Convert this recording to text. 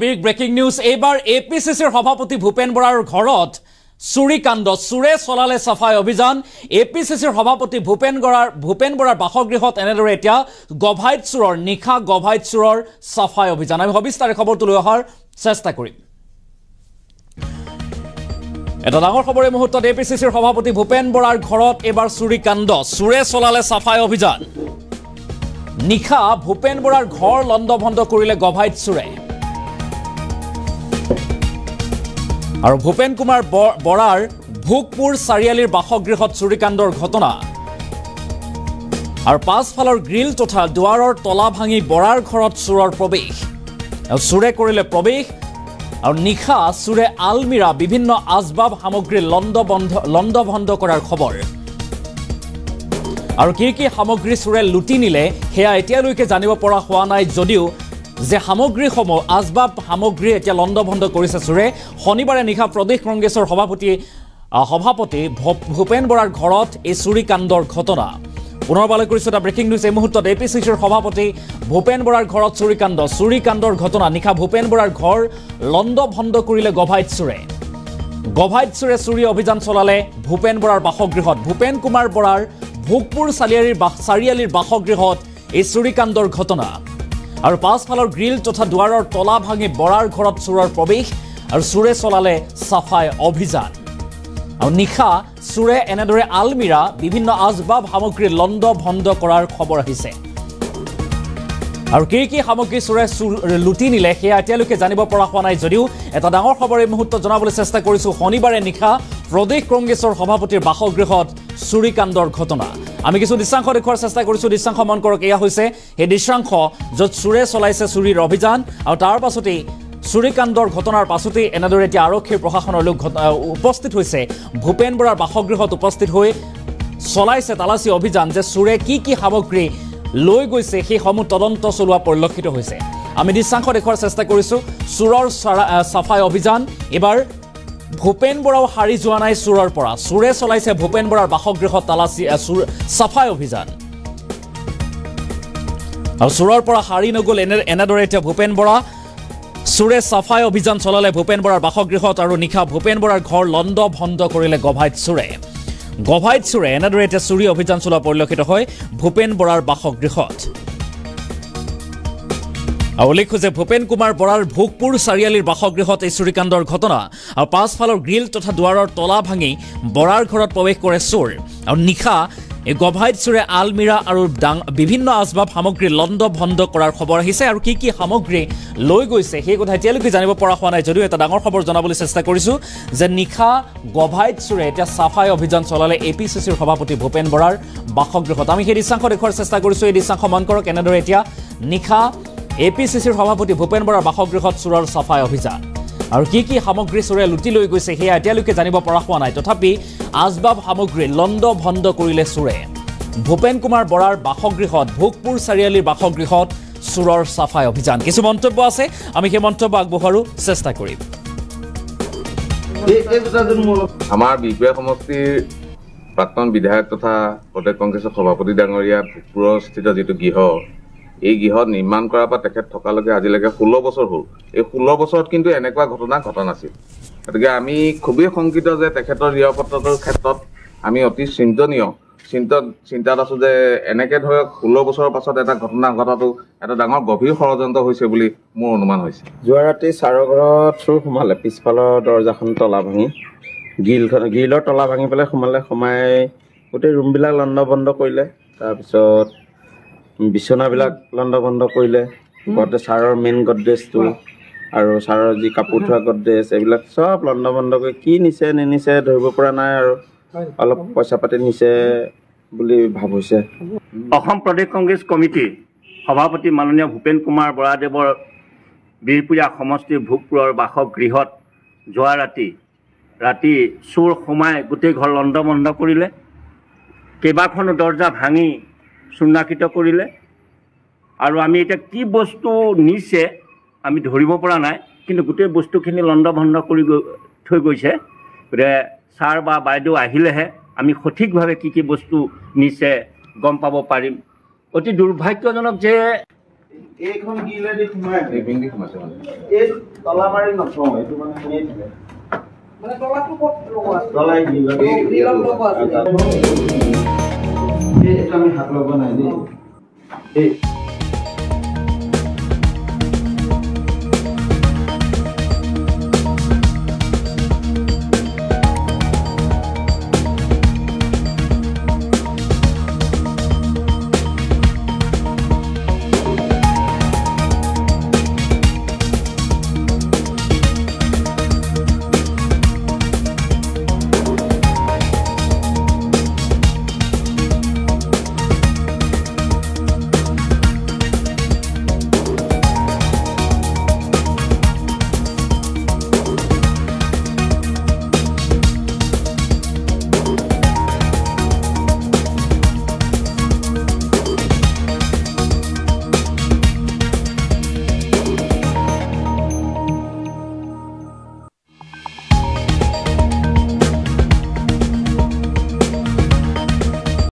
big breaking news এইবাৰ এপিচিচিৰ সভাপতি ভূপেন বৰাৰ ঘৰত চুৰিকাণ্ড চুৰে চলালে সাফাই অভিযান এপিচিচিৰ সভাপতি ভূপেন বৰাৰ বাসগৃহত এনেদৰে এতিয়া গভাইত চুৰৰ নিখা গভাইত চুৰৰ সাফাই অভিযান আমি সবিস্তাৰে খবৰটো লৈ অহাৰ চেষ্টা কৰিম এটা ডাঙৰ খবৰ এই মুহূৰ্তত এপিচিচিৰ সভাপতি ভূপেন বৰাৰ ঘৰত এবাৰ চুৰিকাণ্ড চুৰে চলালে সাফাই অভিযান নিখা ভূপেন বৰাৰ ঘৰ লণ্ডভণ্ড কৰিলে গভাইত চুৰে আৰু ভূপেন কুমাৰ বৰাৰ ভোগপুৰ চাৰিআলিৰ বাসগৃহত চুৰিকাণ্ডৰ ঘটনা আৰু পাছফালৰ গ্ৰিল তথা দুৱাৰৰ তলা ভাঙি বৰাৰ ঘৰত চুৰৰ প্ৰৱেশ আৰু চুৰে কৰিলে প্ৰৱেশ আৰু নিখা চুৰে আলমিৰা বিভিন্ন আজবাব সামগ্ৰী লণ্ডভণ্ড কৰাৰ খবৰ আৰু কি সামগ্ৰী চুৰে লুটি নিলে হেয়া এতিয়ালৈকে জানিব পৰা হোৱা নাই যদিও যে সামগ্ৰীসমূহ আজবাব সামগ্ৰী এতিয়া লণ্ডভণ্ড কৰিছে চুৰে শনিবাৰে নিশা প্ৰদেশ কংগ্ৰেছৰ সভাপতি ভূপেন বৰাৰ ঘৰত এই চুৰিকাণ্ডৰ ঘটনা পুনৰবালৈ কৰিছো এটা ব্ৰেকিং নিউজ এই মুহূৰ্তত এপিচিচিৰ সভাপতি ভূপেন বৰাৰ ঘৰত চুৰিকাণ্ডৰ ঘটনা নিশা ভূপেন বৰাৰ ঘৰ লণ্ডভণ্ড কৰিলে গভাইত চুৰে চুৰি অভিযান চলালে ভূপেন বৰাৰ বাসগৃহত ভূপেন কুমাৰ বৰাৰ ভোগপুৰ চাৰিআলিৰ বাসগৃহত এই চুৰিকাণ্ডৰ ঘটনা আৰু পাছফালৰ গ্ৰিল তথা দুৱাৰৰ তলা ভাঙি বৰাৰ ঘৰত চুৰৰ প্ৰৱেশ আৰু চুৰে চলালে সাফাই অভিযান আৰু নিশা চুৰে এনেদৰে আলমিৰা বিভিন্ন আজবাব সামগ্ৰী লণ্ডভণ্ড কৰাৰ খবৰ আহিছে আৰু কি সামগ্ৰী চুৰে লুটি নিলে সেয়া এতিয়ালৈকে জানিব পৰা হোৱা নাই যদিও এটা ডাঙৰ খবৰ এই মুহূৰ্তত জনাবলৈ চেষ্টা কৰিছো শনিবাৰে নিশা প্ৰদেশ কংগ্ৰেছৰ সভাপতিৰ বাসগৃহত চুৰিকাণ্ডৰ ঘটনা আমি কিছু দৃশ্যাংশ দেখুৱাৰ চেষ্টা কৰিছো দৃশ্যাংশ মন কৰক এয়া হৈছে সেই দৃশ্যাংশ য'ত চুৰে চলাইছে চুৰিৰ অভিযান আৰু তাৰ পাছতেই চুৰিকাণ্ডৰ ঘটনাৰ পাছতেই এনেদৰে এতিয়া আৰক্ষী প্ৰশাসনৰ লোক উপস্থিত হৈছে ভূপেন বৰাৰ বাসগৃহত উপস্থিত হৈ চলাইছে তালাচী অভিযান যে চুৰে কি সামগ্ৰী লৈ গৈছে সেইসমূহ তদন্ত চলোৱা পৰিলক্ষিত হৈছে আমি দৃশ্যাংশ দেখুৱাৰ চেষ্টা কৰিছো চুৰৰ সাফাই অভিযান এবাৰ ভূপেন বৰাও হাৰি যোৱা নাই চুৰৰ পৰা চুৰে চলাইছে ভূপেন বৰাৰ বাসগৃহত তালাচী সাফাই অভিযান আৰু চুৰৰ পৰা হাৰি নগ'ল এনেদৰে এতিয়া ভূপেন বৰা চুৰে সাফাই অভিযান চলালে ভূপেন বৰাৰ বাসগৃহত আৰু নিশা ভূপেন বৰাৰ ঘৰ লণ্ডভণ্ড কৰিলে গভাইত চুৰে এনেদৰে এতিয়া চুৰি অভিযান চলোৱা পৰিলক্ষিত হয় ভূপেন বৰাৰ বাসগৃহত আৰু উল্লেখ্য যে ভূপেন কুমাৰ বৰাৰ ভোগপুৰ চাৰিআলিৰ বাসগৃহত এই চুৰিকাণ্ডৰ ঘটনা আৰু পাছফালৰ গ্ৰিল তথা দুৱাৰৰ তলা ভাঙি বৰাৰ ঘৰত প্ৰৱেশ কৰে চোৰ আৰু নিশা এই গভাইত চুৰে আলমিৰা আৰু বিভিন্ন আজবাব সামগ্ৰী লণ্ডভণ্ড কৰাৰ খবৰ আহিছে আৰু কি সামগ্ৰী লৈ গৈছে সেই কথা এতিয়ালৈকে জানিব পৰা হোৱা নাই যদিও এটা ডাঙৰ খবৰ জনাবলৈ চেষ্টা কৰিছো যে নিশা গভাইত চুৰে এতিয়া সাফাই অভিযান চলালে এপিচিচিৰ সভাপতি ভূপেন বৰাৰ বাসগৃহত আমি সেই দৃশ্যাংশ দেখুৱাৰ চেষ্টা কৰিছো এই দৃশ্যাংশ মন কৰক এনেদৰে এতিয়া নিশা এপিচিচিৰ সভাপতি ভূপেন বৰাৰ বাসগৃহত চুৰৰ সাফাই অভিযান আৰু কি সামগ্ৰী চুৰে লুটি লৈ গৈছে সেয়া এতিয়ালৈকে জানিব পৰা হোৱা নাই তথাপি আজবাব সামগ্ৰী লণ্ডভণ্ড কৰিলে চুৰে ভূপেন কুমাৰ বৰাৰ বাসগৃহত ভোগপুৰ চাৰিআলিৰ বাসগৃহত চুৰৰ সাফাই অভিযান কিছু মন্তব্য আছে আমি সেই মন্তব্য আগবঢ়াৰো চেষ্টা কৰিম আমাৰ বিপিআৰ সমষ্টিৰ প্ৰাক্তন বিধায়ক তথা প্ৰদেশ কংগ্ৰেছৰ সভাপতি ডাঙৰীয়া ভোগপুৰৰ স্থিত যিটো গৃহ এই গৃহ নিৰ্মাণ কৰাৰ পৰা তেখেত থকালৈকে আজিলৈকে 16 বছৰ হ'ল এই 16 বছৰত কিন্তু এনেকুৱা ঘটনা ঘটা নাছিল গতিকে আমি খুবেই শংকিত যে তেখেতৰ নিৰাপত্তাৰ ক্ষেত্ৰত আমি অতি চিন্তাত আছো যে এনেকে ধৰক 16 বছৰৰ পাছত এটা ঘটনা ঘটাটো এটা ডাঙৰ গভীৰ ষড়যন্ত্ৰ হৈছে বুলি মোৰ অনুমান হৈছে যোৱা ৰাতি চাৰৰ ঘৰত চুৰ সোমালে পিছফালৰ দৰ্জাখন তলা ভাঙি গ্ৰিলৰ তলা ভাঙি পেলাই সোমাই গোটেই ৰুমবিলাক লণ্ডভণ্ড কৰিলে তাৰপিছত বিচনাবিলাক লণ্ডভণ্ড কৰিলে ছাৰৰ মেইন গডৰেজটো আৰু ছাৰৰ যি কাপোৰ থোৱা গডৰেজ এইবিলাক চব লণ্ডভণ্ড কৰি কি নিছে নিনিছে ধৰিব পৰা নাই আৰু অলপ পইচা পাতি নিছে বুলি ভাব হৈছে অসম প্ৰদেশ কংগ্ৰেছ কমিটিৰ সভাপতি মাননীয় ভূপেন কুমাৰ বৰাদেৱৰ বিৰপুৰীয়া সমষ্টিৰ ভোগপুৰৰ বাসগৃহত যোৱা ৰাতি চোৰ সোমাই গোটেই ঘৰ লণ্ডভণ্ড কৰিলে কেইবাখনো দৰ্জা ভাঙি চূৰ্ণাকৃত কৰিলে আৰু আমি এতিয়া কি বস্তু নিছে আমি ধৰিব পৰা নাই কিন্তু গোটেই বস্তুখিনি লণ্ডভণ্ড কৰি থৈ গৈছে গতিকে ছাৰ বা বাইদেউ আহিলেহে আমি সঠিকভাৱে কি বস্তু নিছে গম পাব পাৰিম অতি দুৰ্ভাগ্যজনক যে এইখন গিলেদি সোমাই এই বিংদি সোমাইছে মানে এই তলা মাৰি নথওঁ এইটো মানে এনেই থাকে মানে তলাটো ক'ত লগোৱা আছে তলাই গিল গ্ৰিলত লগোৱা আছে এইটো আমি হাত লগোৱা নাই দেই এই